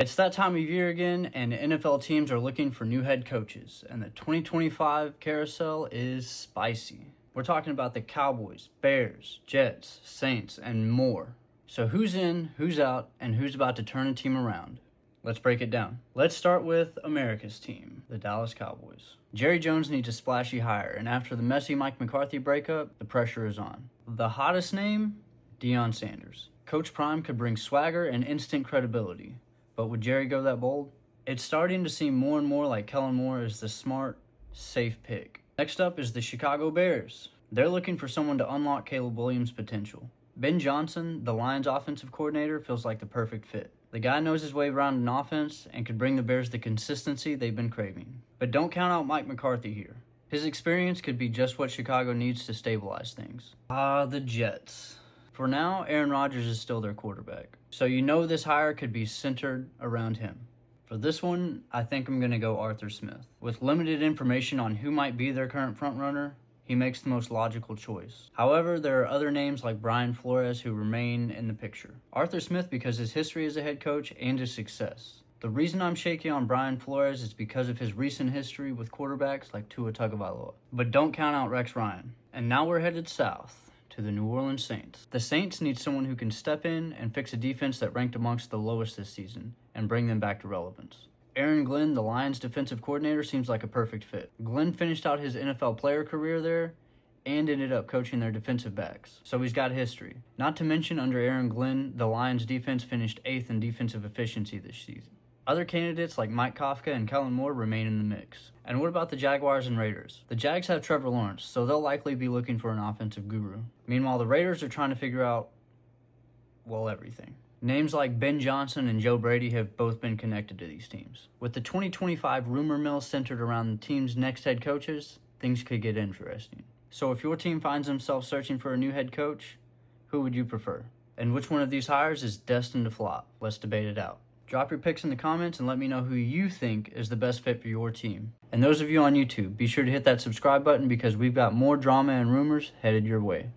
It's that time of year again, and NFL teams are looking for new head coaches, and the 2025 carousel is spicy. We're talking about the Cowboys, Bears, Jets, Saints, and more. So who's in, who's out, and who's about to turn a team around? Let's break it down. Let's start with America's team, the Dallas Cowboys. Jerry Jones needs a splashy hire, and after the messy Mike McCarthy breakup, the pressure is on. The hottest name? Deion Sanders. Coach Prime could bring swagger and instant credibility. But would Jerry go that bold? It's starting to seem more and more like Kellen Moore is the smart, safe pick. Next up is the Chicago Bears. They're looking for someone to unlock Caleb Williams' potential. Ben Johnson, the Lions' offensive coordinator, feels like the perfect fit. The guy knows his way around an offense and could bring the Bears the consistency they've been craving. But don't count out Mike McCarthy here. His experience could be just what Chicago needs to stabilize things. The Jets. For now, Aaron Rodgers is still their quarterback, so you know this hire could be centered around him. For this one, I think I'm going to go Arthur Smith. With limited information on who might be their current frontrunner, he makes the most logical choice. However, there are other names like Brian Flores who remain in the picture. Arthur Smith because his history as a head coach and his success. The reason I'm shaky on Brian Flores is because of his recent history with quarterbacks like Tua Tagovailoa. But don't count out Rex Ryan. And now we're headed south to the New Orleans Saints. The Saints need someone who can step in and fix a defense that ranked amongst the lowest this season and bring them back to relevance. Aaron Glenn, the Lions defensive coordinator, seems like a perfect fit. Glenn finished out his NFL player career there and ended up coaching their defensive backs, so he's got history. Not to mention, under Aaron Glenn, the Lions defense finished 8th in defensive efficiency this season. Other candidates like Mike Kafka and Kellen Moore remain in the mix. And what about the Jaguars and Raiders? The Jags have Trevor Lawrence, so they'll likely be looking for an offensive guru. Meanwhile, the Raiders are trying to figure out, everything. Names like Ben Johnson and Joe Brady have both been connected to these teams. With the 2025 rumor mill centered around the team's next head coaches, things could get interesting. So if your team finds themselves searching for a new head coach, who would you prefer? And which one of these hires is destined to flop? Let's debate it out. Drop your picks in the comments and let me know who you think is the best fit for your team. And those of you on YouTube, be sure to hit that subscribe button because we've got more drama and rumors headed your way.